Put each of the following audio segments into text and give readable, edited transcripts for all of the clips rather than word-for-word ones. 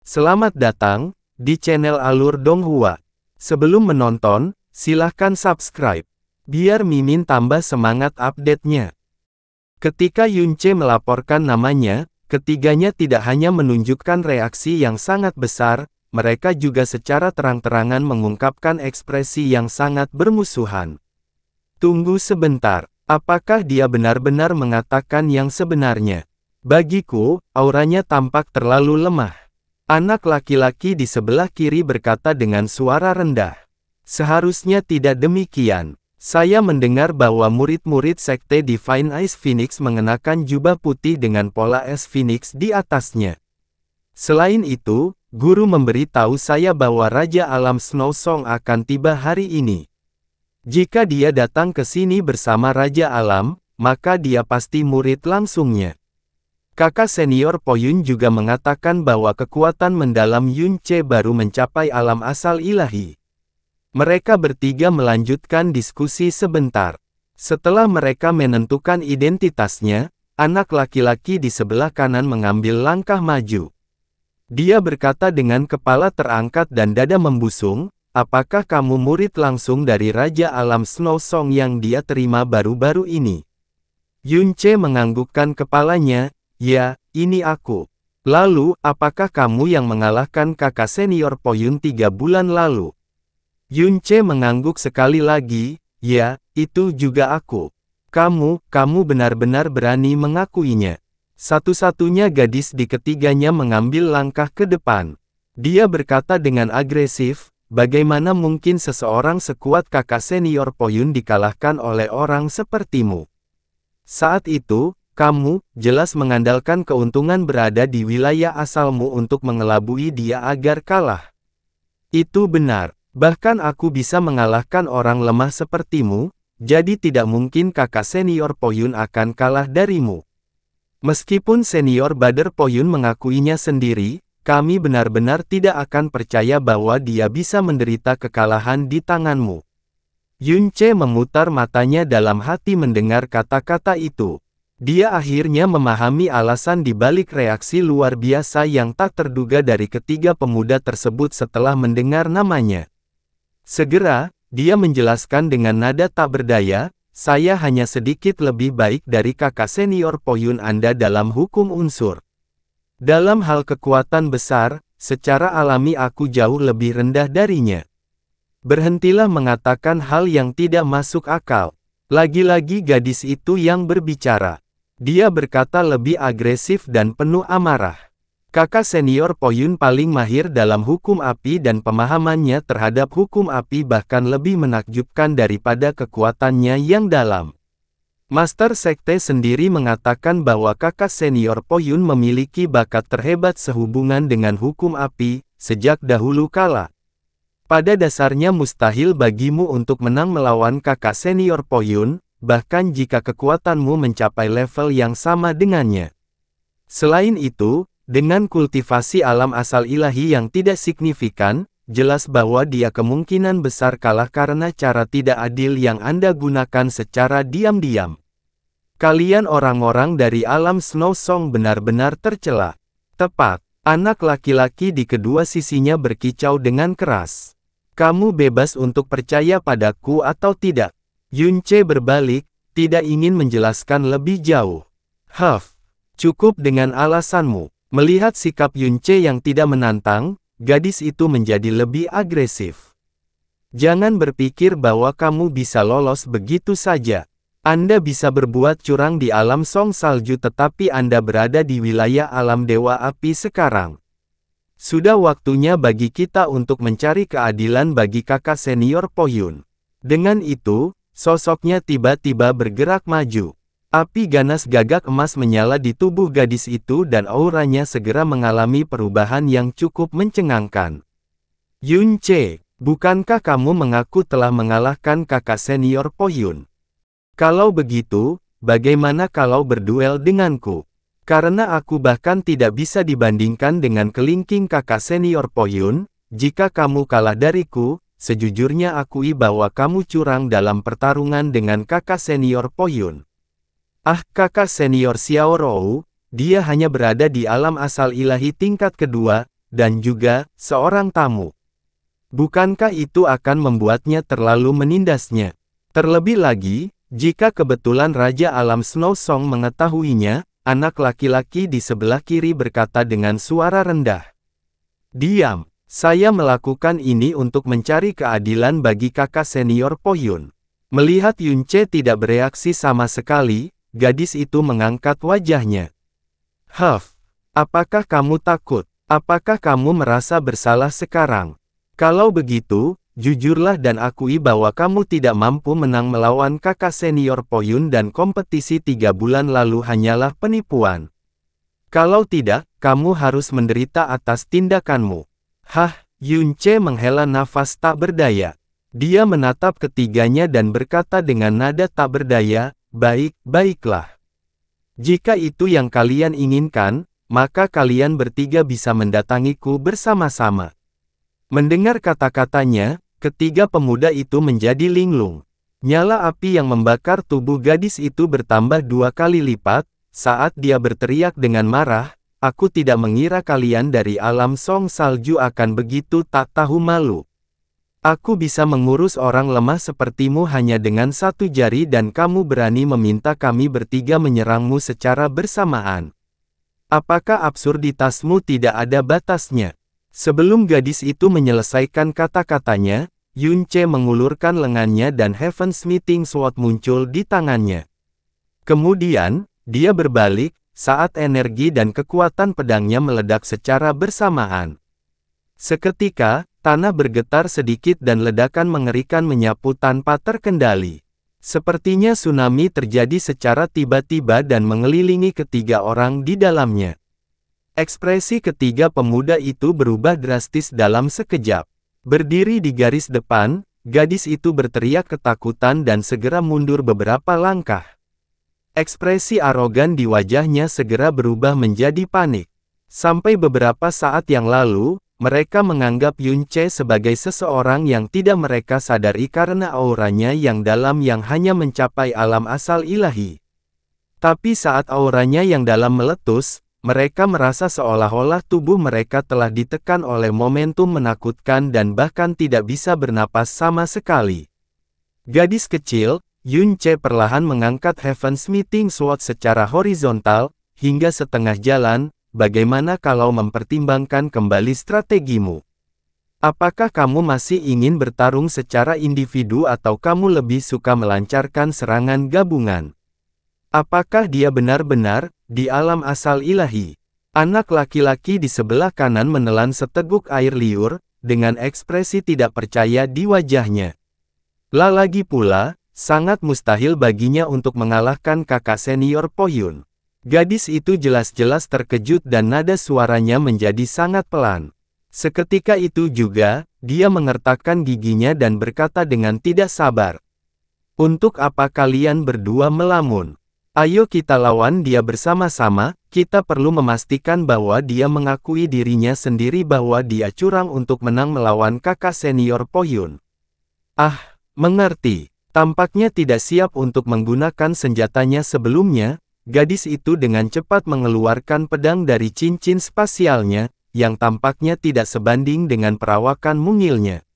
Selamat datang di channel Alur Donghua. Sebelum menonton, silahkan subscribe, biar Mimin tambah semangat update-nya. Ketika Yunce melaporkan namanya, ketiganya tidak hanya menunjukkan reaksi yang sangat besar, mereka juga secara terang-terangan mengungkapkan ekspresi yang sangat bermusuhan. Tunggu sebentar, apakah dia benar-benar mengatakan yang sebenarnya? Bagiku, auranya tampak terlalu lemah. Anak laki-laki di sebelah kiri berkata dengan suara rendah. Seharusnya tidak demikian. Saya mendengar bahwa murid-murid sekte Divine Ice Phoenix mengenakan jubah putih dengan pola es Phoenix di atasnya. Selain itu, guru memberitahu saya bahwa Raja Alam Snow Song akan tiba hari ini. Jika dia datang ke sini bersama Raja Alam, maka dia pasti murid langsungnya. Kakak senior Poyun juga mengatakan bahwa kekuatan mendalam Yunce baru mencapai alam asal ilahi. Mereka bertiga melanjutkan diskusi sebentar. Setelah mereka menentukan identitasnya, anak laki-laki di sebelah kanan mengambil langkah maju. Dia berkata dengan kepala terangkat dan dada membusung, "Apakah kamu murid langsung dari Raja Alam Snow Song yang dia terima baru-baru ini?" Yunce menganggukkan kepalanya. "Ya, ini aku." "Lalu, apakah kamu yang mengalahkan kakak senior Poyun 3 bulan lalu?" Yunce mengangguk sekali lagi. "Ya, itu juga aku." Kamu benar-benar berani mengakuinya." Satu-satunya gadis di ketiganya mengambil langkah ke depan. Dia berkata dengan agresif, "Bagaimana mungkin seseorang sekuat kakak senior Poyun dikalahkan oleh orang sepertimu? Saat itu, kamu jelas mengandalkan keuntungan berada di wilayah asalmu untuk mengelabui dia agar kalah." "Itu benar. Bahkan aku bisa mengalahkan orang lemah sepertimu, jadi tidak mungkin kakak senior Poyun akan kalah darimu." Meskipun senior Bader Poyun mengakuinya sendiri, kami benar-benar tidak akan percaya bahwa dia bisa menderita kekalahan di tanganmu. Yunce memutar matanya dalam hati mendengar kata-kata itu. Dia akhirnya memahami alasan di balik reaksi luar biasa yang tak terduga dari ketiga pemuda tersebut setelah mendengar namanya. Segera, dia menjelaskan dengan nada tak berdaya, "Saya hanya sedikit lebih baik dari kakak senior Poyun Anda dalam hukum unsur. Dalam hal kekuatan besar, secara alami aku jauh lebih rendah darinya." Berhentilah mengatakan hal yang tidak masuk akal. Lagi-lagi gadis itu yang berbicara. Dia berkata lebih agresif dan penuh amarah. Kakak senior Poyun paling mahir dalam hukum api dan pemahamannya terhadap hukum api bahkan lebih menakjubkan daripada kekuatannya yang dalam. Master Sekte sendiri mengatakan bahwa kakak senior Poyun memiliki bakat terhebat sehubungan dengan hukum api, sejak dahulu kala. Pada dasarnya mustahil bagimu untuk menang melawan kakak senior Poyun, bahkan jika kekuatanmu mencapai level yang sama dengannya. Selain itu, dengan kultivasi alam asal ilahi yang tidak signifikan, jelas bahwa dia kemungkinan besar kalah karena cara tidak adil yang Anda gunakan secara diam-diam. Kalian orang-orang dari alam Snow Song benar-benar tercela. Tepat, anak laki-laki di kedua sisinya berkicau dengan keras. "Kamu bebas untuk percaya padaku atau tidak." Yunce berbalik, tidak ingin menjelaskan lebih jauh. Cukup dengan alasanmu." Melihat sikap Yunce yang tidak menantang, gadis itu menjadi lebih agresif. "Jangan berpikir bahwa kamu bisa lolos begitu saja. Anda bisa berbuat curang di alam Song Salju tetapi Anda berada di wilayah alam Dewa Api sekarang. Sudah waktunya bagi kita untuk mencari keadilan bagi kakak senior Poyun." Dengan itu, sosoknya tiba-tiba bergerak maju. Api ganas gagak emas menyala di tubuh gadis itu dan auranya segera mengalami perubahan yang cukup mencengangkan. "Yunce, bukankah kamu mengaku telah mengalahkan kakak senior Poyun? Kalau begitu, bagaimana kalau berduel denganku? Karena aku bahkan tidak bisa dibandingkan dengan kelingking kakak senior Poyun. Jika kamu kalah dariku, sejujurnya akui bahwa kamu curang dalam pertarungan dengan kakak senior Poyun." "Ah, kakak senior Xiao Rou, dia hanya berada di alam asal ilahi tingkat kedua, dan juga seorang tamu. Bukankah itu akan membuatnya terlalu menindasnya? Terlebih lagi, jika kebetulan Raja Alam Snow Song mengetahuinya, anak laki-laki di sebelah kiri berkata dengan suara rendah. Diam, saya melakukan ini untuk mencari keadilan bagi kakak senior Po Yun. Melihat Yunce tidak bereaksi sama sekali, gadis itu mengangkat wajahnya. Huff, apakah kamu takut? Apakah kamu merasa bersalah sekarang? Kalau begitu, jujurlah dan akui bahwa kamu tidak mampu menang melawan kakak senior Po Yun dan kompetisi 3 bulan lalu hanyalah penipuan. Kalau tidak, kamu harus menderita atas tindakanmu. Hah, Yunce menghela nafas tak berdaya. Dia menatap ketiganya dan berkata dengan nada tak berdaya, baiklah. Jika itu yang kalian inginkan, maka kalian bertiga bisa mendatangiku bersama-sama. Mendengar kata-katanya, ketiga pemuda itu menjadi linglung. Nyala api yang membakar tubuh gadis itu bertambah 2 kali lipat, saat dia berteriak dengan marah, aku tidak mengira kalian dari alam Song Salju akan begitu tak tahu malu. Aku bisa mengurus orang lemah sepertimu hanya dengan 1 jari dan kamu berani meminta kami bertiga menyerangmu secara bersamaan. Apakah absurditasmu tidak ada batasnya? Sebelum gadis itu menyelesaikan kata-katanya, Yunce mengulurkan lengannya dan Heaven's Meeting Sword muncul di tangannya. Kemudian, dia berbalik, saat energi dan kekuatan pedangnya meledak secara bersamaan. Seketika, tanah bergetar sedikit dan ledakan mengerikan menyapu tanpa terkendali. Sepertinya tsunami terjadi secara tiba-tiba dan mengelilingi ketiga orang di dalamnya. Ekspresi ketiga pemuda itu berubah drastis dalam sekejap. Berdiri di garis depan, gadis itu berteriak ketakutan dan segera mundur beberapa langkah. Ekspresi arogan di wajahnya segera berubah menjadi panik. Sampai beberapa saat yang lalu, mereka menganggap Yunce sebagai seseorang yang tidak mereka sadari karena auranya yang dalam yang hanya mencapai alam asal ilahi. Tapi saat auranya yang dalam meletus, mereka merasa seolah-olah tubuh mereka telah ditekan oleh momentum menakutkan dan bahkan tidak bisa bernapas sama sekali. Gadis kecil, Yunce perlahan mengangkat Heaven's Meeting Sword secara horizontal, hingga setengah jalan. Bagaimana kalau mempertimbangkan kembali strategimu? Apakah kamu masih ingin bertarung secara individu atau kamu lebih suka melancarkan serangan gabungan? Apakah dia benar-benar di alam asal ilahi? Anak laki-laki di sebelah kanan menelan seteguk air liur, dengan ekspresi tidak percaya di wajahnya. Lagi pula, sangat mustahil baginya untuk mengalahkan kakak senior Po Yun. Gadis itu jelas-jelas terkejut dan nada suaranya menjadi sangat pelan. Seketika itu juga, dia mengertakkan giginya dan berkata dengan tidak sabar. Untuk apa kalian berdua melamun? Ayo kita lawan dia bersama-sama, kita perlu memastikan bahwa dia mengakui dirinya sendiri bahwa dia curang untuk menang melawan kakak senior Po Yun. Ah, mengerti. Tampaknya tidak siap untuk menggunakan senjatanya sebelumnya. Gadis itu dengan cepat mengeluarkan pedang dari cincin spasialnya, yang tampaknya tidak sebanding dengan perawakan mungilnya.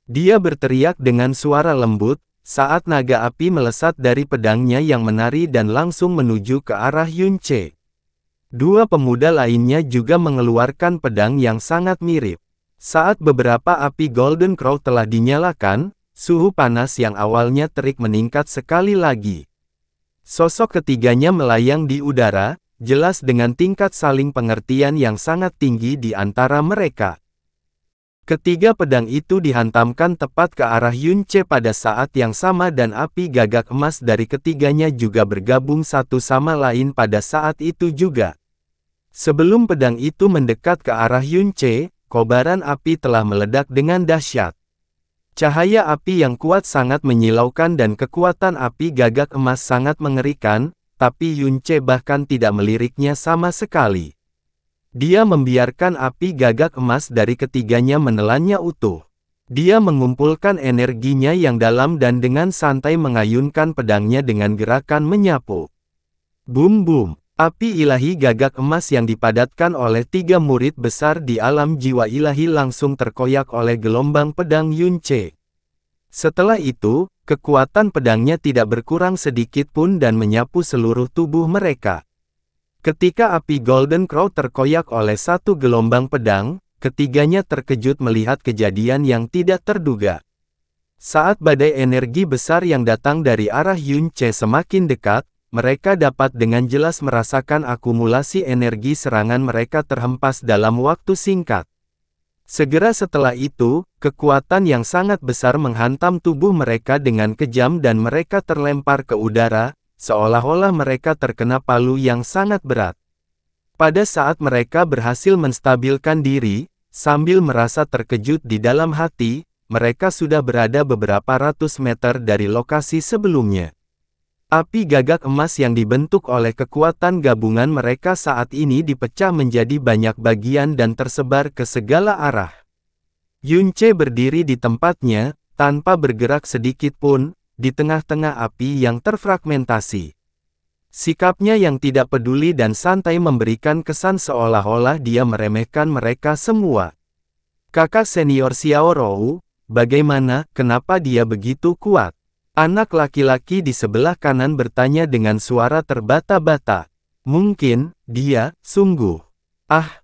Dia berteriak dengan suara lembut, saat naga api melesat dari pedangnya yang menari dan langsung menuju ke arah Yunce. Dua pemuda lainnya juga mengeluarkan pedang yang sangat mirip. Saat beberapa api Golden Crow telah dinyalakan, suhu panas yang awalnya terik meningkat sekali lagi. Sosok ketiganya melayang di udara, jelas dengan tingkat saling pengertian yang sangat tinggi di antara mereka. Ketiga pedang itu dihantamkan tepat ke arah Yunce pada saat yang sama dan api gagak emas dari ketiganya juga bergabung satu sama lain pada saat itu juga. Sebelum pedang itu mendekat ke arah Yunce, kobaran api telah meledak dengan dahsyat. Cahaya api yang kuat sangat menyilaukan dan kekuatan api gagak emas sangat mengerikan, tapi Yunce bahkan tidak meliriknya sama sekali. Dia membiarkan api gagak emas dari ketiganya menelannya utuh. Dia mengumpulkan energinya yang dalam dan dengan santai mengayunkan pedangnya dengan gerakan menyapu. Bum bum, Api ilahi gagak emas yang dipadatkan oleh 3 murid besar di alam jiwa ilahi langsung terkoyak oleh gelombang pedang Yunce. Setelah itu, kekuatan pedangnya tidak berkurang sedikit pun dan menyapu seluruh tubuh mereka. Ketika api Golden Crow terkoyak oleh satu gelombang pedang, ketiganya terkejut melihat kejadian yang tidak terduga. Saat badai energi besar yang datang dari arah Yunce semakin dekat, mereka dapat dengan jelas merasakan akumulasi energi serangan mereka terhempas dalam waktu singkat. Segera setelah itu, kekuatan yang sangat besar menghantam tubuh mereka dengan kejam dan mereka terlempar ke udara, seolah-olah mereka terkena palu yang sangat berat. Pada saat mereka berhasil menstabilkan diri, sambil merasa terkejut di dalam hati, mereka sudah berada beberapa ratus meter dari lokasi sebelumnya. Api gagak emas yang dibentuk oleh kekuatan gabungan mereka saat ini dipecah menjadi banyak bagian dan tersebar ke segala arah. Yunce berdiri di tempatnya, tanpa bergerak sedikit pun, di tengah-tengah api yang terfragmentasi. Sikapnya yang tidak peduli dan santai memberikan kesan seolah-olah dia meremehkan mereka semua. Kakak senior Xiao Rou, bagaimana, kenapa dia begitu kuat? Anak laki-laki di sebelah kanan bertanya dengan suara terbata-bata. Mungkin, dia, sungguh. Ah.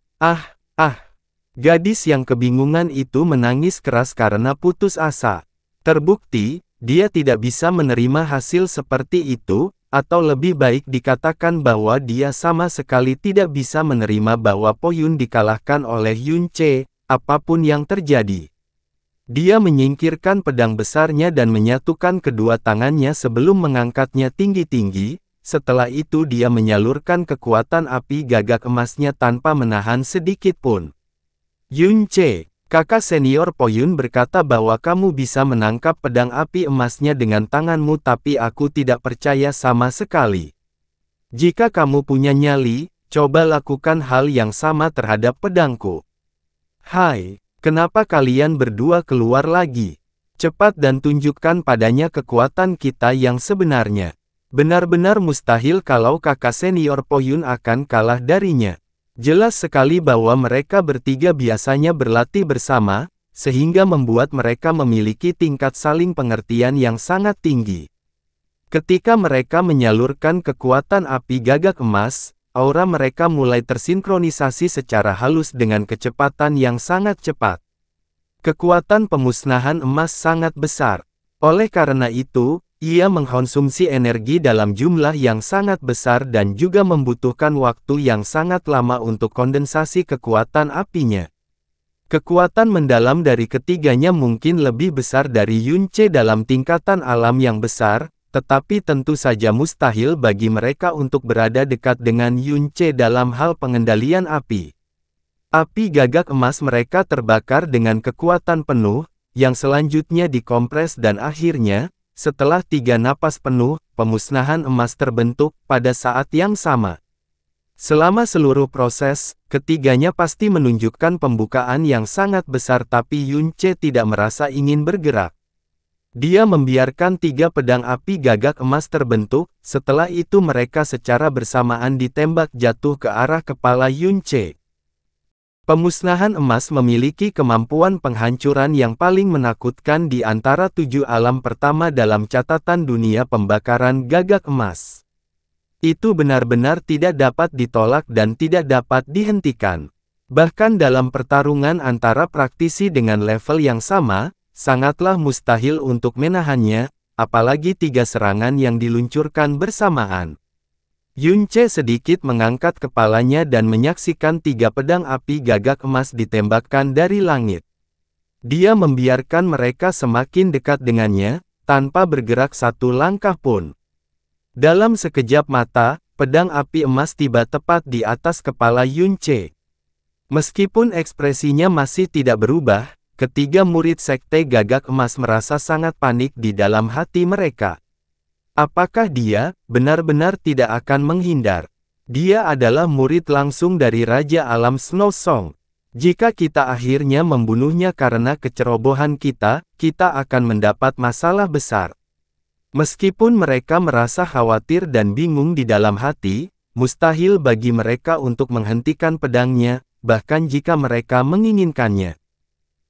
Gadis yang kebingungan itu menangis keras karena putus asa. Terbukti, dia tidak bisa menerima hasil seperti itu, atau lebih baik dikatakan bahwa dia sama sekali tidak bisa menerima bahwa Po Yun dikalahkan oleh Yunce, apapun yang terjadi. Dia menyingkirkan pedang besarnya dan menyatukan kedua tangannya sebelum mengangkatnya tinggi-tinggi, setelah itu dia menyalurkan kekuatan api gagak emasnya tanpa menahan sedikit pun. Yunce, kakak senior Po Yun berkata bahwa kamu bisa menangkap pedang api emasnya dengan tanganmu tapi aku tidak percaya sama sekali. Jika kamu punya nyali, coba lakukan hal yang sama terhadap pedangku. Hai. Kenapa kalian berdua keluar lagi? Cepat dan tunjukkan padanya kekuatan kita yang sebenarnya. Benar-benar mustahil kalau kakak senior Po Yun akan kalah darinya. Jelas sekali bahwa mereka bertiga biasanya berlatih bersama, sehingga membuat mereka memiliki tingkat saling pengertian yang sangat tinggi. Ketika mereka menyalurkan kekuatan api gagak emas, aura mereka mulai tersinkronisasi secara halus dengan kecepatan yang sangat cepat. Kekuatan pemusnahan emas sangat besar. Oleh karena itu, ia mengkonsumsi energi dalam jumlah yang sangat besar dan juga membutuhkan waktu yang sangat lama untuk kondensasi kekuatan apinya. Kekuatan mendalam dari ketiganya mungkin lebih besar dari Yunce dalam tingkatan alam yang besar, tetapi tentu saja mustahil bagi mereka untuk berada dekat dengan Yunce dalam hal pengendalian api. Api gagak emas mereka terbakar dengan kekuatan penuh, yang selanjutnya dikompres dan akhirnya, setelah 3 napas penuh, pemusnahan emas terbentuk pada saat yang sama. Selama seluruh proses, ketiganya pasti menunjukkan pembukaan yang sangat besar tapi Yunce tidak merasa ingin bergerak. Dia membiarkan 3 pedang api gagak emas terbentuk, setelah itu mereka secara bersamaan ditembak jatuh ke arah kepala Yunce. Pemusnahan emas memiliki kemampuan penghancuran yang paling menakutkan di antara 7 alam pertama dalam catatan dunia pembakaran gagak emas. Itu benar-benar tidak dapat ditolak dan tidak dapat dihentikan. Bahkan dalam pertarungan antara praktisi dengan level yang sama, sangatlah mustahil untuk menahannya, apalagi 3 serangan yang diluncurkan bersamaan. Yunce sedikit mengangkat kepalanya dan menyaksikan 3 pedang api gagak emas ditembakkan dari langit. Dia membiarkan mereka semakin dekat dengannya, tanpa bergerak satu langkah pun. Dalam sekejap mata, pedang api emas tiba tepat di atas kepala Yunce. Meskipun ekspresinya masih tidak berubah, ketiga murid sekte gagak emas merasa sangat panik di dalam hati mereka. Apakah dia benar-benar tidak akan menghindar? Dia adalah murid langsung dari Raja Alam Snow Song. Jika kita akhirnya membunuhnya karena kecerobohan kita akan mendapat masalah besar. Meskipun mereka merasa khawatir dan bingung di dalam hati, mustahil bagi mereka untuk menghentikan pedangnya, bahkan jika mereka menginginkannya.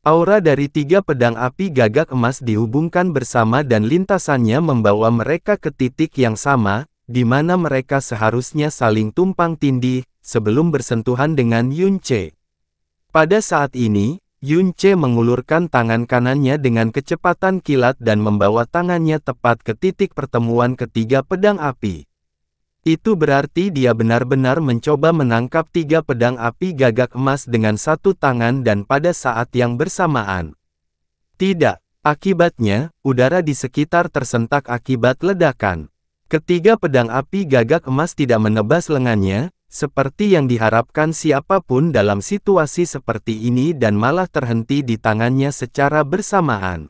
Aura dari 3 pedang api gagak emas dihubungkan bersama dan lintasannya membawa mereka ke titik yang sama, di mana mereka seharusnya saling tumpang tindih, sebelum bersentuhan dengan Yunce. Pada saat ini, Yunce mengulurkan tangan kanannya dengan kecepatan kilat dan membawa tangannya tepat ke titik pertemuan ketiga pedang api. Itu berarti dia benar-benar mencoba menangkap 3 pedang api gagak emas dengan satu tangan dan pada saat yang bersamaan. Tidak, akibatnya, udara di sekitar tersentak akibat ledakan. Ketiga pedang api gagak emas tidak menebas lengannya, seperti yang diharapkan siapapun dalam situasi seperti ini dan malah terhenti di tangannya secara bersamaan.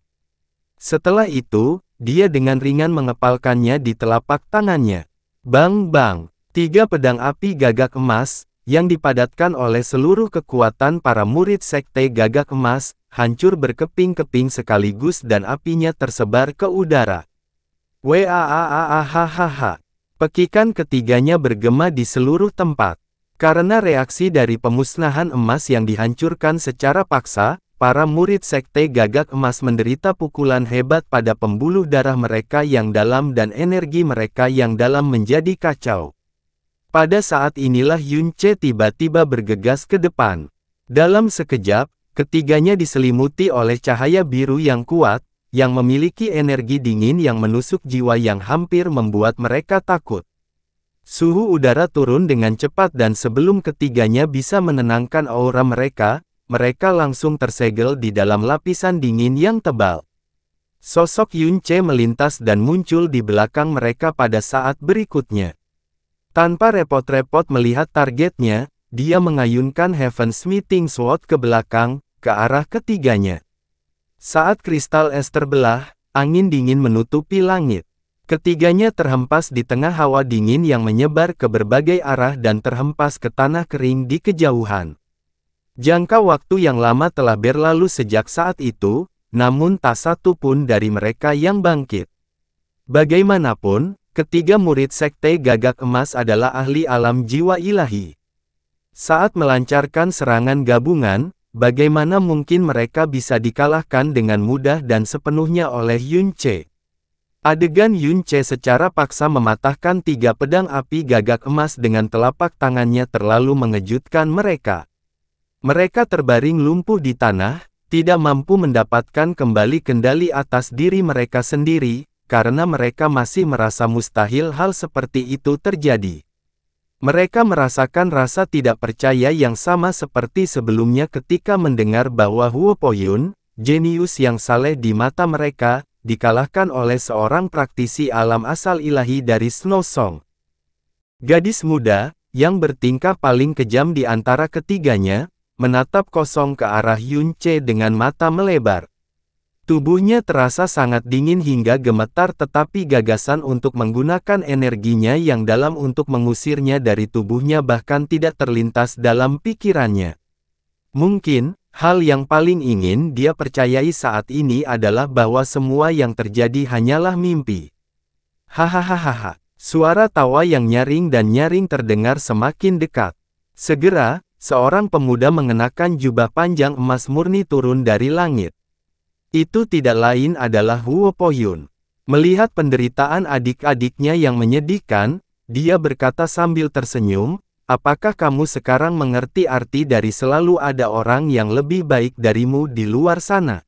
Setelah itu, dia dengan ringan mengepalkannya di telapak tangannya. Bang bang, 3 pedang api gagak emas, yang dipadatkan oleh seluruh kekuatan para murid sekte gagak emas, hancur berkeping-keping sekaligus dan apinya tersebar ke udara. Waaaahahaha. Pekikan ketiganya bergema di seluruh tempat. Karena reaksi dari pemusnahan emas yang dihancurkan secara paksa, para murid sekte gagak emas menderita pukulan hebat pada pembuluh darah mereka yang dalam dan energi mereka yang dalam menjadi kacau. Pada saat inilah Yunce tiba-tiba bergegas ke depan. Dalam sekejap, ketiganya diselimuti oleh cahaya biru yang kuat, yang memiliki energi dingin yang menusuk jiwa yang hampir membuat mereka takut. Suhu udara turun dengan cepat dan sebelum ketiganya bisa menenangkan aura mereka, mereka langsung tersegel di dalam lapisan dingin yang tebal. Sosok Yunce melintas dan muncul di belakang mereka pada saat berikutnya. Tanpa repot-repot melihat targetnya, dia mengayunkan Heaven's Meeting Sword ke belakang, ke arah ketiganya. Saat kristal es terbelah, angin dingin menutupi langit. Ketiganya terhempas di tengah hawa dingin yang menyebar ke berbagai arah dan terhempas ke tanah kering di kejauhan. Jangka waktu yang lama telah berlalu sejak saat itu, namun tak satu pun dari mereka yang bangkit. Bagaimanapun, ketiga murid sekte gagak emas adalah ahli alam jiwa ilahi. Saat melancarkan serangan gabungan, bagaimana mungkin mereka bisa dikalahkan dengan mudah dan sepenuhnya oleh Yunce? Adegan Yunce secara paksa mematahkan 3 pedang api gagak emas dengan telapak tangannya terlalu mengejutkan mereka. Mereka terbaring lumpuh di tanah, tidak mampu mendapatkan kembali kendali atas diri mereka sendiri, karena mereka masih merasa mustahil hal seperti itu terjadi. Mereka merasakan rasa tidak percaya yang sama seperti sebelumnya ketika mendengar bahwa Huo Poyun, jenius yang saleh di mata mereka, dikalahkan oleh seorang praktisi alam asal ilahi dari Snow Song. Gadis muda, yang bertingkah paling kejam di antara ketiganya, menatap kosong ke arah Yunce dengan mata melebar. Tubuhnya terasa sangat dingin hingga gemetar tetapi gagasan untuk menggunakan energinya yang dalam untuk mengusirnya dari tubuhnya bahkan tidak terlintas dalam pikirannya. Mungkin, hal yang paling ingin dia percayai saat ini adalah bahwa semua yang terjadi hanyalah mimpi. Hahaha, suara tawa yang nyaring dan nyaring terdengar semakin dekat. Segera, seorang pemuda mengenakan jubah panjang emas murni turun dari langit. Itu tidak lain adalah Huo Poyun. Melihat penderitaan adik-adiknya yang menyedihkan, dia berkata sambil tersenyum, "Apakah kamu sekarang mengerti arti dari selalu ada orang yang lebih baik darimu di luar sana?"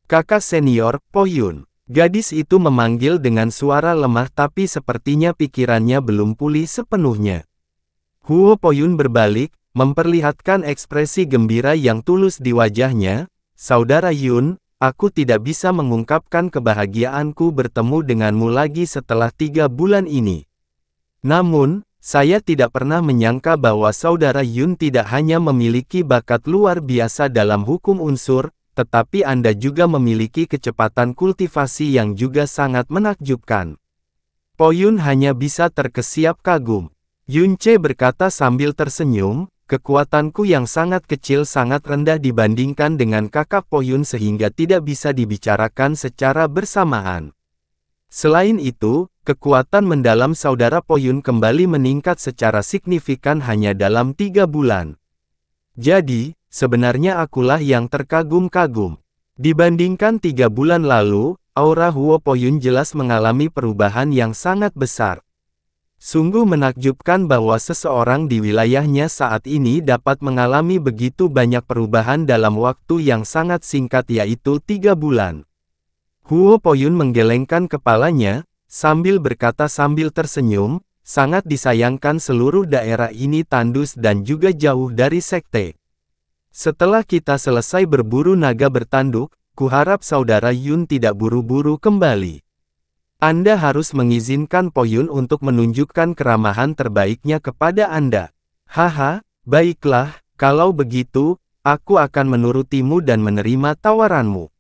Kakak senior, Poyun. Gadis itu memanggil dengan suara lemah tapi sepertinya pikirannya belum pulih sepenuhnya. Huo Poyun berbalik, memperlihatkan ekspresi gembira yang tulus di wajahnya. "Saudara Yun, aku tidak bisa mengungkapkan kebahagiaanku bertemu denganmu lagi setelah 3 bulan ini. Namun, saya tidak pernah menyangka bahwa saudara Yun tidak hanya memiliki bakat luar biasa dalam hukum unsur, tetapi Anda juga memiliki kecepatan kultivasi yang juga sangat menakjubkan." Poyun hanya bisa terkesiap kagum. Yunce berkata sambil tersenyum, "Kekuatanku yang sangat kecil sangat rendah dibandingkan dengan kakak Poyun sehingga tidak bisa dibicarakan secara bersamaan. Selain itu, kekuatan mendalam saudara Po Yun kembali meningkat secara signifikan hanya dalam 3 bulan. Jadi, sebenarnya akulah yang terkagum-kagum. Dibandingkan 3 bulan lalu, aura Huo Po Yun jelas mengalami perubahan yang sangat besar. Sungguh menakjubkan bahwa seseorang di wilayahnya saat ini dapat mengalami begitu banyak perubahan dalam waktu yang sangat singkat yaitu 3 bulan. Huo Po Yun menggelengkan kepalanya, sambil berkata sambil tersenyum, sangat disayangkan seluruh daerah ini tandus dan juga jauh dari sekte. Setelah kita selesai berburu naga bertanduk, kuharap saudara Yun tidak buru-buru kembali. Anda harus mengizinkan Po Yun untuk menunjukkan keramahan terbaiknya kepada Anda. Haha, baiklah, kalau begitu, aku akan menurutimu dan menerima tawaranmu.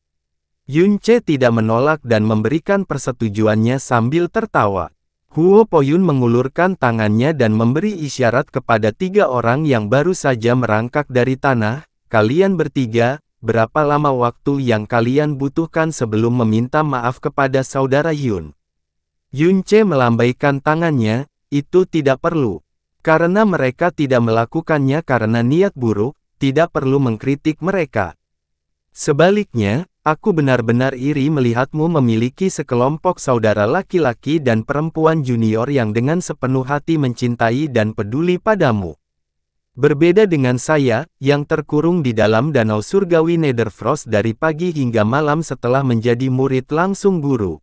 Yun Ce tidak menolak dan memberikan persetujuannya sambil tertawa. Huo Po Yun mengulurkan tangannya dan memberi isyarat kepada 3 orang yang baru saja merangkak dari tanah. Kalian bertiga, berapa lama waktu yang kalian butuhkan sebelum meminta maaf kepada saudara Yun? Yun Ce melambaikan tangannya, itu tidak perlu. Karena mereka tidak melakukannya karena niat buruk, tidak perlu mengkritik mereka. Sebaliknya, aku benar-benar iri melihatmu memiliki sekelompok saudara laki-laki dan perempuan junior yang dengan sepenuh hati mencintai dan peduli padamu. Berbeda dengan saya, yang terkurung di dalam danau surgawi Netherfrost dari pagi hingga malam setelah menjadi murid langsung guru.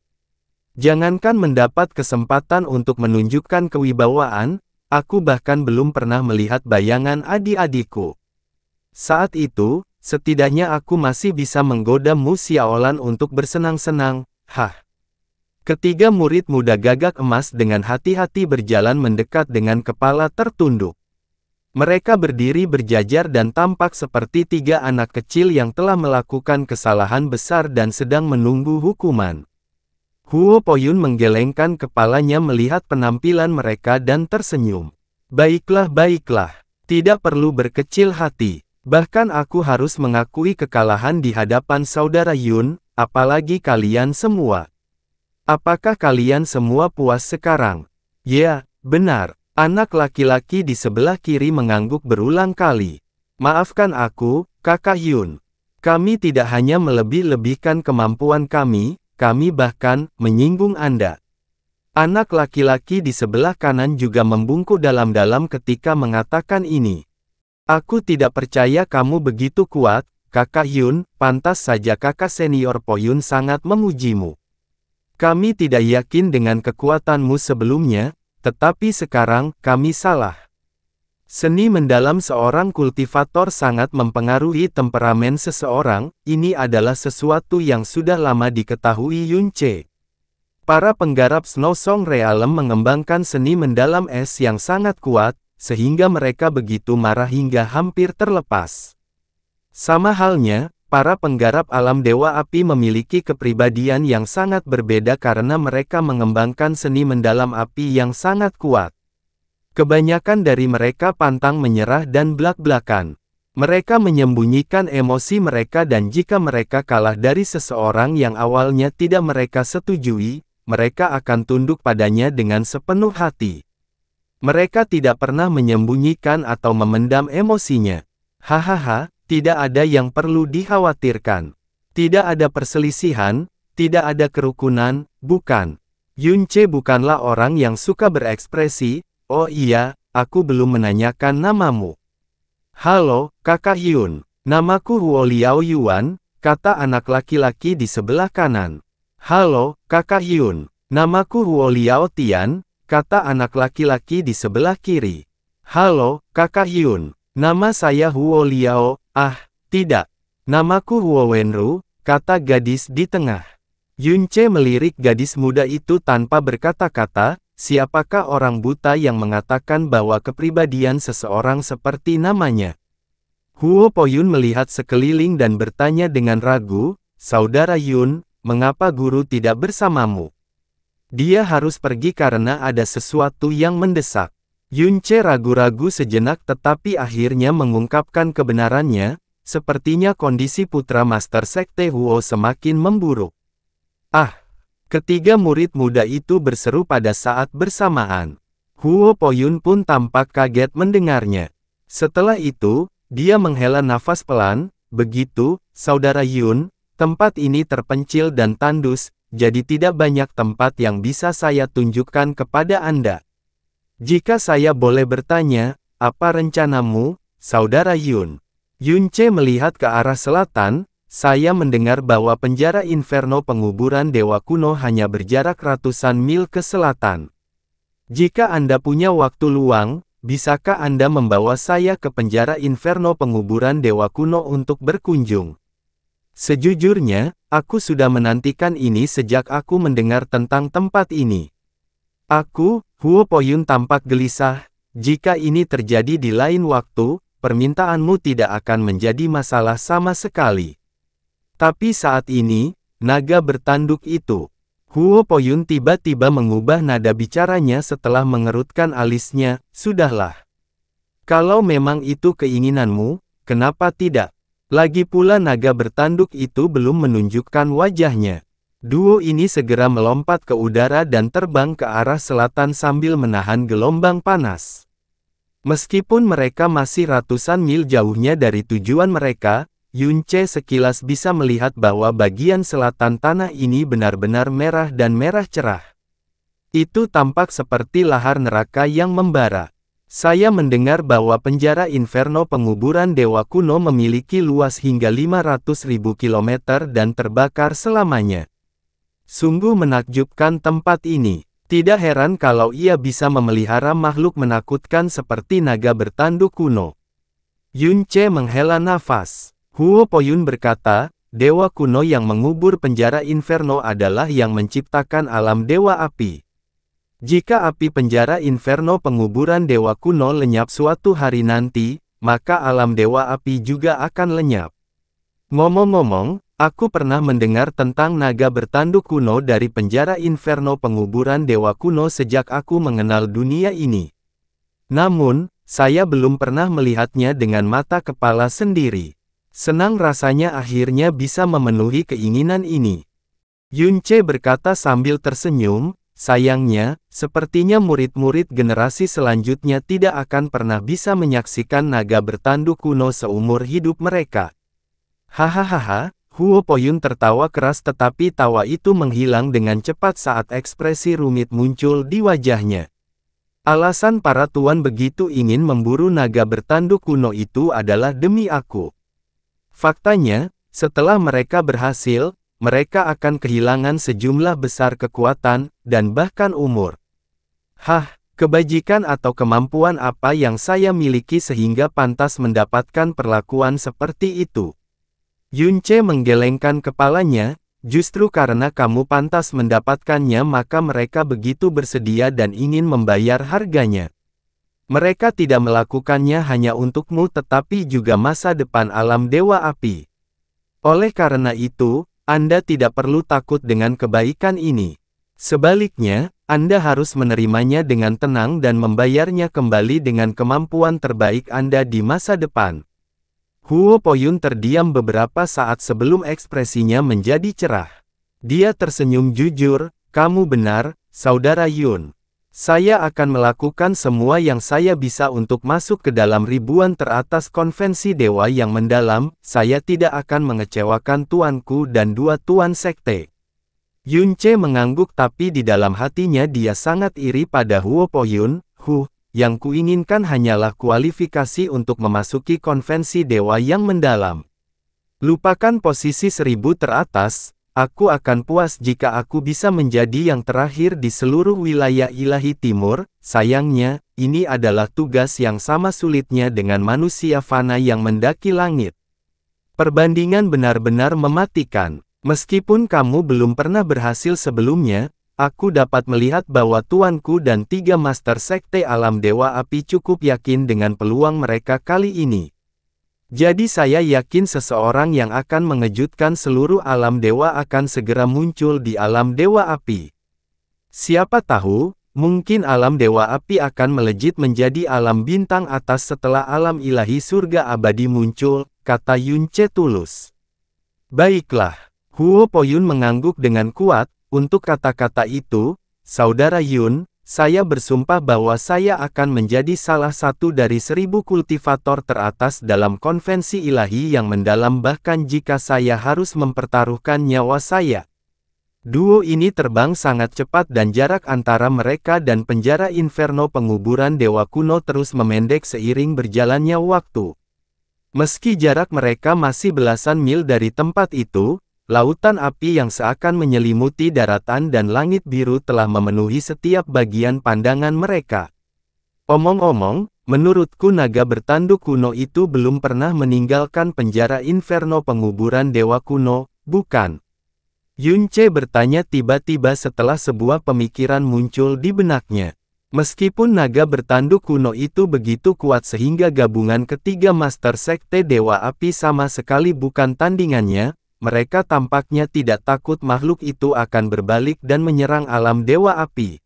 Jangankan mendapat kesempatan untuk menunjukkan kewibawaan, aku bahkan belum pernah melihat bayangan adik-adikku. Saat itu, setidaknya aku masih bisa menggoda Mu Xiaolan untuk bersenang-senang, hah. Ketiga murid muda gagak emas dengan hati-hati berjalan mendekat dengan kepala tertunduk. Mereka berdiri berjajar dan tampak seperti 3 anak kecil yang telah melakukan kesalahan besar dan sedang menunggu hukuman. Huo Po Yun menggelengkan kepalanya melihat penampilan mereka dan tersenyum. Baiklah, baiklah. Tidak perlu berkecil hati. Bahkan aku harus mengakui kekalahan di hadapan saudara Yun, apalagi kalian semua. Apakah kalian semua puas sekarang? Ya, benar. Anak laki-laki di sebelah kiri mengangguk berulang kali. Maafkan aku, Kakak Yun. Kami tidak hanya melebih-lebihkan kemampuan kami bahkan menyinggung Anda. Anak laki-laki di sebelah kanan juga membungkuk dalam-dalam ketika mengatakan ini. Aku tidak percaya kamu begitu kuat, Kakak Yun, pantas saja kakak senior Po Yun sangat memujimu. Kami tidak yakin dengan kekuatanmu sebelumnya, tetapi sekarang, kami salah. Seni mendalam seorang kultivator sangat mempengaruhi temperamen seseorang, ini adalah sesuatu yang sudah lama diketahui Yun Ce. Para penggarap Snow Song Realm mengembangkan seni mendalam es yang sangat kuat, sehingga mereka begitu marah hingga hampir terlepas. Sama halnya, para penggarap alam Dewa Api memiliki kepribadian yang sangat berbeda karena mereka mengembangkan seni mendalam api yang sangat kuat. Kebanyakan dari mereka pantang menyerah dan blak-blakan. Mereka menyembunyikan emosi mereka dan jika mereka kalah dari seseorang yang awalnya tidak mereka setujui, mereka akan tunduk padanya dengan sepenuh hati. Mereka tidak pernah menyembunyikan atau memendam emosinya. Hahaha. Tidak ada yang perlu dikhawatirkan. Tidak ada perselisihan, tidak ada kerukunan, bukan. Yun Ce bukanlah orang yang suka berekspresi, oh iya, aku belum menanyakan namamu. Halo, Kakak Yun. Namaku Huo Liao Yuan, kata anak laki-laki di sebelah kanan. Halo, Kakak Yun. Namaku Huo Liao Tian, kata anak laki-laki di sebelah kiri. Halo, Kakak Yun. Nama saya Huo Liao. Ah, tidak. Namaku Huo Wenru, kata gadis di tengah. Yun Ce melirik gadis muda itu tanpa berkata-kata, siapakah orang buta yang mengatakan bahwa kepribadian seseorang seperti namanya? Huo Po Yun melihat sekeliling dan bertanya dengan ragu, Saudara Yun, mengapa guru tidak bersamamu? Dia harus pergi karena ada sesuatu yang mendesak. Yun Ce ragu-ragu sejenak tetapi akhirnya mengungkapkan kebenarannya, sepertinya kondisi putra Master Sekte Huo semakin memburuk. Ah, Ketiga murid muda itu berseru pada saat bersamaan. Huo Poyun pun tampak kaget mendengarnya. Setelah itu, dia menghela nafas pelan. Begitu, Saudara Yun, tempat ini terpencil dan tandus, jadi tidak banyak tempat yang bisa saya tunjukkan kepada Anda. Jika saya boleh bertanya, apa rencanamu, Saudara Yun? Yunce melihat ke arah selatan. Saya mendengar bahwa penjara Inferno penguburan dewa kuno hanya berjarak ratusan mil ke selatan. Jika Anda punya waktu luang, bisakah Anda membawa saya ke penjara Inferno penguburan dewa kuno untuk berkunjung? Sejujurnya, aku sudah menantikan ini sejak aku mendengar tentang tempat ini. Huo Poyun tampak gelisah. Jika ini terjadi di lain waktu, permintaanmu tidak akan menjadi masalah sama sekali. Tapi saat ini, naga bertanduk itu. Huo Poyun tiba-tiba mengubah nada bicaranya setelah mengerutkan alisnya. Sudahlah. Kalau memang itu keinginanmu, kenapa tidak? Lagi pula naga bertanduk itu belum menunjukkan wajahnya. Duo ini segera melompat ke udara dan terbang ke arah selatan sambil menahan gelombang panas. Meskipun mereka masih ratusan mil jauhnya dari tujuan mereka, Yunce sekilas bisa melihat bahwa bagian selatan tanah ini benar-benar merah dan merah cerah. Itu tampak seperti lahar neraka yang membara. Saya mendengar bahwa penjara Inferno penguburan dewa kuno memiliki luas hingga 500.000 kilometer dan terbakar selamanya. Sungguh menakjubkan tempat ini. Tidak heran kalau ia bisa memelihara makhluk menakutkan seperti naga bertanduk kuno. Yunce menghela nafas. Huo Poyun berkata, dewa kuno yang mengubur penjara Inferno adalah yang menciptakan alam dewa api. Jika api penjara Inferno penguburan dewa kuno lenyap suatu hari nanti, maka alam dewa api juga akan lenyap. Ngomong-ngomong, aku pernah mendengar tentang naga bertanduk kuno dari penjara Inferno penguburan dewa kuno sejak aku mengenal dunia ini. Namun, saya belum pernah melihatnya dengan mata kepala sendiri. Senang rasanya akhirnya bisa memenuhi keinginan ini. Yunce berkata sambil tersenyum, sayangnya, sepertinya murid-murid generasi selanjutnya tidak akan pernah bisa menyaksikan naga bertanduk kuno seumur hidup mereka. Hahaha, Huo Poyun tertawa keras tetapi tawa itu menghilang dengan cepat saat ekspresi rumit muncul di wajahnya. Alasan para tuan begitu ingin memburu naga bertanduk kuno itu adalah demi aku. Faktanya, setelah mereka berhasil, mereka akan kehilangan sejumlah besar kekuatan, dan bahkan umur. Kebajikan atau kemampuan apa yang saya miliki sehingga pantas mendapatkan perlakuan seperti itu? Yunce menggelengkan kepalanya, justru karena kamu pantas mendapatkannya maka mereka begitu bersedia dan ingin membayar harganya. Mereka tidak melakukannya hanya untukmu tetapi juga masa depan alam dewa api. Oleh karena itu, Anda tidak perlu takut dengan kebaikan ini. Sebaliknya, Anda harus menerimanya dengan tenang dan membayarnya kembali dengan kemampuan terbaik Anda di masa depan. Huo Poyun terdiam beberapa saat sebelum ekspresinya menjadi cerah. Dia tersenyum jujur, kamu benar, Saudara Yun. Saya akan melakukan semua yang saya bisa untuk masuk ke dalam ribuan teratas konvensi dewa yang mendalam. Saya tidak akan mengecewakan tuanku dan dua tuan sekte. Yunce mengangguk tapi di dalam hatinya dia sangat iri pada Huo Poyun. Yang kuinginkan hanyalah kualifikasi untuk memasuki konvensi dewa yang mendalam. Lupakan posisi 1000 teratas. Aku akan puas jika aku bisa menjadi yang terakhir di seluruh wilayah ilahi timur. Sayangnya, ini adalah tugas yang sama sulitnya dengan manusia fana yang mendaki langit. Perbandingan benar-benar mematikan. Meskipun kamu belum pernah berhasil sebelumnya, aku dapat melihat bahwa tuanku dan 3 master sekte alam dewa api cukup yakin dengan peluang mereka kali ini. Jadi saya yakin seseorang yang akan mengejutkan seluruh alam dewa akan segera muncul di alam dewa api. Siapa tahu, mungkin alam dewa api akan melejit menjadi alam bintang atas setelah alam ilahi surga abadi muncul, kata Yunce tulus. Baiklah, Huo Poyun mengangguk dengan kuat, Untuk kata-kata itu, Saudara Yun, saya bersumpah bahwa saya akan menjadi salah satu dari 1000 kultivator teratas dalam konvensi ilahi yang mendalam bahkan jika saya harus mempertaruhkan nyawa saya. Duo ini terbang sangat cepat dan jarak antara mereka dan penjara inferno penguburan dewa kuno terus memendek seiring berjalannya waktu. Meski jarak mereka masih belasan mil dari tempat itu, lautan api yang seakan menyelimuti daratan dan langit biru telah memenuhi setiap bagian pandangan mereka. Omong-omong, menurutku naga bertanduk kuno itu belum pernah meninggalkan penjara inferno penguburan dewa kuno, bukan? Yunce bertanya tiba-tiba setelah sebuah pemikiran muncul di benaknya. Meskipun naga bertanduk kuno itu begitu kuat sehingga gabungan ketiga Master Sekte Dewa Api sama sekali bukan tandingannya, mereka tampaknya tidak takut makhluk itu akan berbalik dan menyerang alam Dewa Api.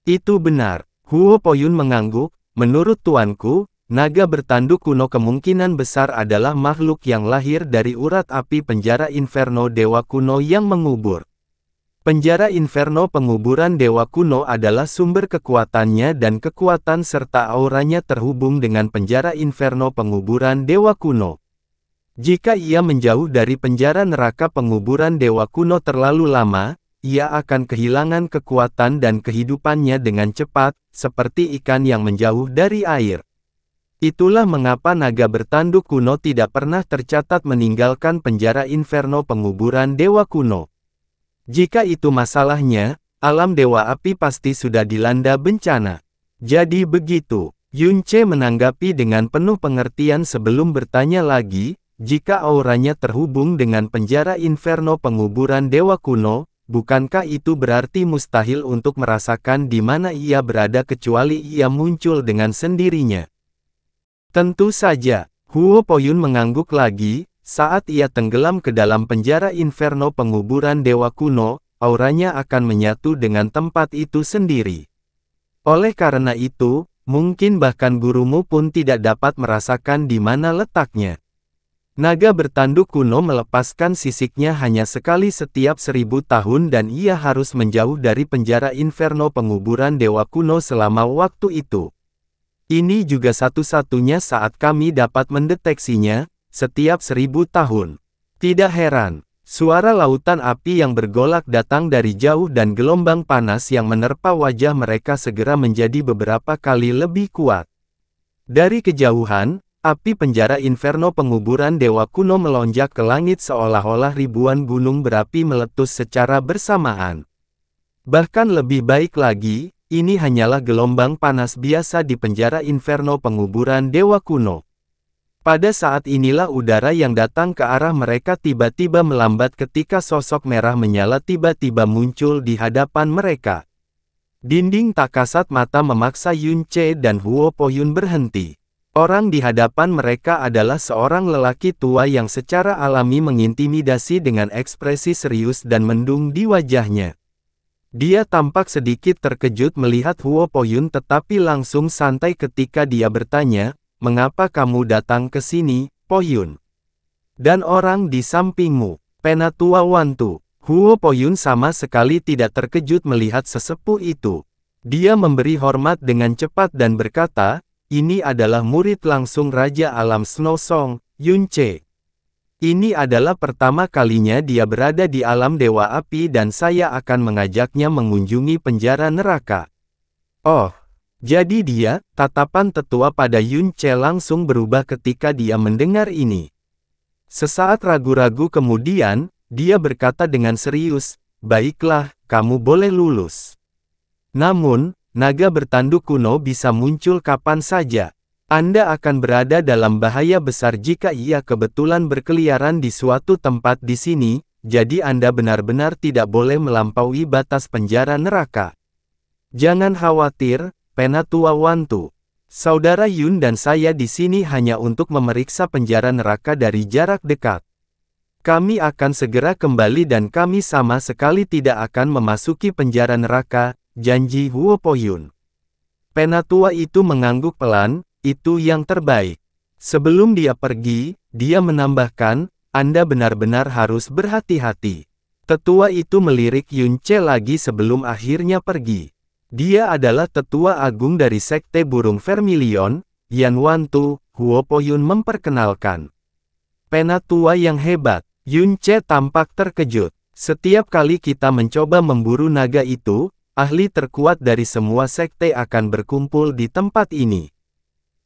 Itu benar, Huo Poyun mengangguk, menurut tuanku, naga bertanduk kuno kemungkinan besar adalah makhluk yang lahir dari urat api penjara inferno Dewa kuno yang mengubur. Penjara inferno penguburan Dewa kuno adalah sumber kekuatannya dan kekuatan serta auranya terhubung dengan penjara inferno penguburan Dewa kuno. Jika ia menjauh dari penjara neraka penguburan dewa kuno terlalu lama, ia akan kehilangan kekuatan dan kehidupannya dengan cepat, seperti ikan yang menjauh dari air. Itulah mengapa naga bertanduk kuno tidak pernah tercatat meninggalkan penjara inferno penguburan dewa kuno. Jika itu masalahnya, alam dewa api pasti sudah dilanda bencana. Jadi begitu, Yunce menanggapi dengan penuh pengertian sebelum bertanya lagi. Jika auranya terhubung dengan penjara inferno penguburan dewa kuno, bukankah itu berarti mustahil untuk merasakan di mana ia berada kecuali ia muncul dengan sendirinya? Tentu saja, Huo Poyun mengangguk lagi, saat ia tenggelam ke dalam penjara inferno penguburan dewa kuno, auranya akan menyatu dengan tempat itu sendiri. Oleh karena itu, mungkin bahkan gurumu pun tidak dapat merasakan di mana letaknya. Naga bertanduk kuno melepaskan sisiknya hanya sekali setiap 1000 tahun dan ia harus menjauh dari penjara inferno penguburan dewa kuno selama waktu itu. Ini juga satu-satunya saat kami dapat mendeteksinya, setiap 1000 tahun. Tidak heran, suara lautan api yang bergolak datang dari jauh dan gelombang panas yang menerpa wajah mereka segera menjadi beberapa kali lebih kuat. Dari kejauhan, api penjara inferno penguburan dewa kuno melonjak ke langit seolah-olah ribuan gunung berapi meletus secara bersamaan. Bahkan lebih baik lagi, ini hanyalah gelombang panas biasa di penjara inferno penguburan dewa kuno. Pada saat inilah udara yang datang ke arah mereka tiba-tiba melambat ketika sosok merah menyala tiba-tiba muncul di hadapan mereka. Dinding tak kasat mata memaksa Yunce dan Huo Poyun berhenti. Orang di hadapan mereka adalah seorang lelaki tua yang secara alami mengintimidasi dengan ekspresi serius dan mendung di wajahnya. Dia tampak sedikit terkejut melihat Huo Poyun tetapi langsung santai ketika dia bertanya, "Mengapa kamu datang ke sini, Poyun?" Dan orang di sampingmu, Penatua Wantu. Huo Poyun sama sekali tidak terkejut melihat sesepuh itu. Dia memberi hormat dengan cepat dan berkata, "Ini adalah murid langsung Raja Alam Snow Song, Yunce. Ini adalah pertama kalinya dia berada di alam Dewa Api dan saya akan mengajaknya mengunjungi penjara neraka." Oh, jadi dia, tatapan tetua pada Yunce langsung berubah ketika dia mendengar ini. Sesaat ragu-ragu kemudian, dia berkata dengan serius, "Baiklah, kamu boleh lulus. Namun, naga bertanduk kuno bisa muncul kapan saja. Anda akan berada dalam bahaya besar jika ia kebetulan berkeliaran di suatu tempat di sini, jadi Anda benar-benar tidak boleh melampaui batas penjara neraka. Jangan khawatir, Penatua Wantu. Saudara Yun dan saya di sini hanya untuk memeriksa penjara neraka dari jarak dekat. Kami akan segera kembali dan kami sama sekali tidak akan memasuki penjara neraka, janji Huo Poyun." Penatua itu mengangguk pelan, "Itu yang terbaik." Sebelum dia pergi, dia menambahkan, "Anda benar-benar harus berhati-hati. Tetua itu melirik Yunce lagi sebelum akhirnya pergi. Dia adalah tetua agung dari Sekte Burung Vermilion, Yan Wantu. Huo Poyun memperkenalkan. Penatua yang hebat. Yunce tampak terkejut. Setiap kali kita mencoba memburu naga itu, ahli terkuat dari semua sekte akan berkumpul di tempat ini.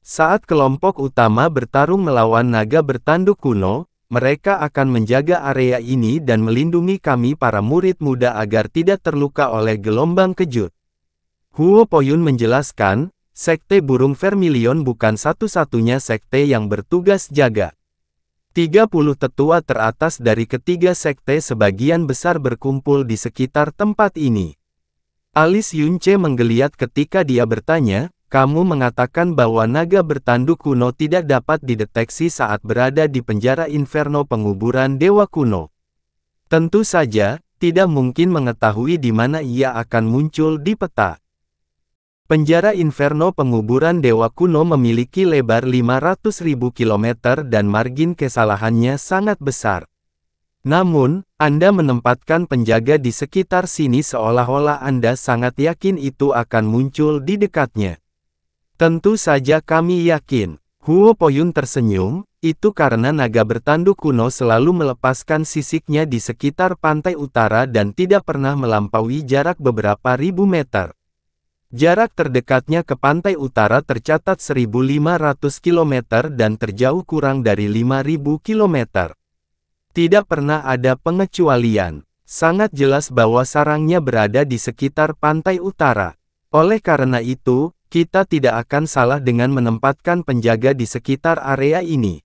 Saat kelompok utama bertarung melawan naga bertanduk kuno, mereka akan menjaga area ini dan melindungi kami para murid muda agar tidak terluka oleh gelombang kejut. Huo Poyun menjelaskan, Sekte Burung Vermilion bukan satu-satunya sekte yang bertugas jaga. 30 tetua teratas dari ketiga sekte sebagian besar berkumpul di sekitar tempat ini. Alis Yunce menggeliat ketika dia bertanya, kamu mengatakan bahwa naga bertanduk kuno tidak dapat dideteksi saat berada di penjara Inferno penguburan dewa kuno. Tentu saja, tidak mungkin mengetahui di mana ia akan muncul di peta. Penjara Inferno penguburan dewa kuno memiliki lebar 500.000 km dan margin kesalahannya sangat besar. Namun, Anda menempatkan penjaga di sekitar sini seolah-olah Anda sangat yakin itu akan muncul di dekatnya. Tentu saja kami yakin. Huo Poyun tersenyum, itu karena naga bertanduk kuno selalu melepaskan sisiknya di sekitar pantai utara dan tidak pernah melampaui jarak beberapa ribu meter. Jarak terdekatnya ke pantai utara tercatat 1.500 km dan terjauh kurang dari 5.000 km. Tidak pernah ada pengecualian. Sangat jelas bahwa sarangnya berada di sekitar pantai utara. Oleh karena itu, kita tidak akan salah dengan menempatkan penjaga di sekitar area ini.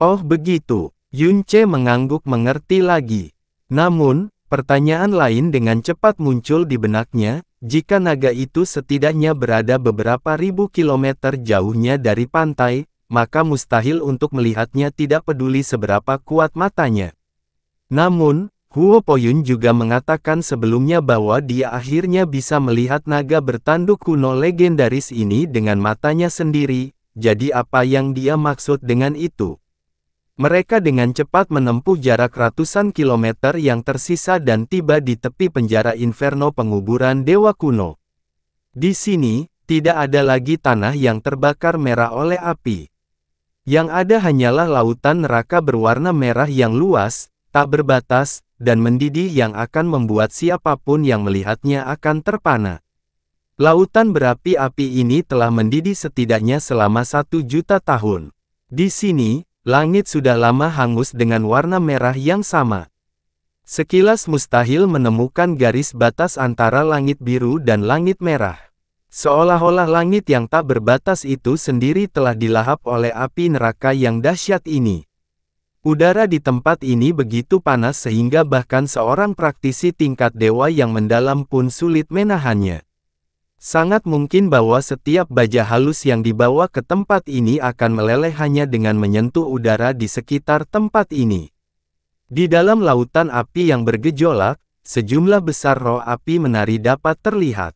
Oh begitu, Yunce mengangguk mengerti lagi. Namun, pertanyaan lain dengan cepat muncul di benaknya, jika naga itu setidaknya berada beberapa ribu kilometer jauhnya dari pantai, maka mustahil untuk melihatnya tidak peduli seberapa kuat matanya. Namun, Huo Poyun juga mengatakan sebelumnya bahwa dia akhirnya bisa melihat naga bertanduk kuno legendaris ini dengan matanya sendiri, jadi apa yang dia maksud dengan itu? Mereka dengan cepat menempuh jarak ratusan kilometer yang tersisa dan tiba di tepi penjara Inferno penguburan dewa kuno. Di sini, tidak ada lagi tanah yang terbakar merah oleh api. Yang ada hanyalah lautan neraka berwarna merah yang luas, tak berbatas, dan mendidih yang akan membuat siapapun yang melihatnya akan terpana. Lautan berapi-api ini telah mendidih setidaknya selama 1 juta tahun. Di sini, langit sudah lama hangus dengan warna merah yang sama. Sekilas mustahil menemukan garis batas antara langit biru dan langit merah. Seolah-olah langit yang tak berbatas itu sendiri telah dilahap oleh api neraka yang dahsyat ini. Udara di tempat ini begitu panas sehingga bahkan seorang praktisi tingkat dewa yang mendalam pun sulit menahannya. Sangat mungkin bahwa setiap baja halus yang dibawa ke tempat ini akan meleleh hanya dengan menyentuh udara di sekitar tempat ini. Di dalam lautan api yang bergejolak, sejumlah besar roh api menari dapat terlihat.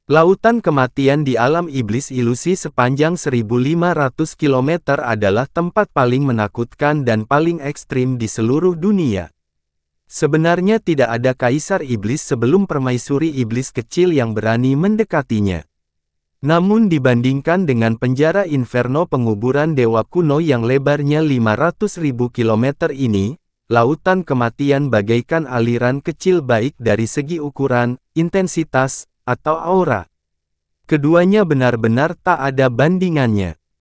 Lautan kematian di alam iblis ilusi sepanjang 1.500 km adalah tempat paling menakutkan dan paling ekstrim di seluruh dunia. Sebenarnya tidak ada kaisar iblis sebelum permaisuri iblis kecil yang berani mendekatinya. Namun dibandingkan dengan penjara Inferno penguburan dewa kuno yang lebarnya 500.000 km ini, lautan kematian bagaikan aliran kecil baik dari segi ukuran, intensitas, atau aura. Keduanya benar-benar tak ada bandingannya.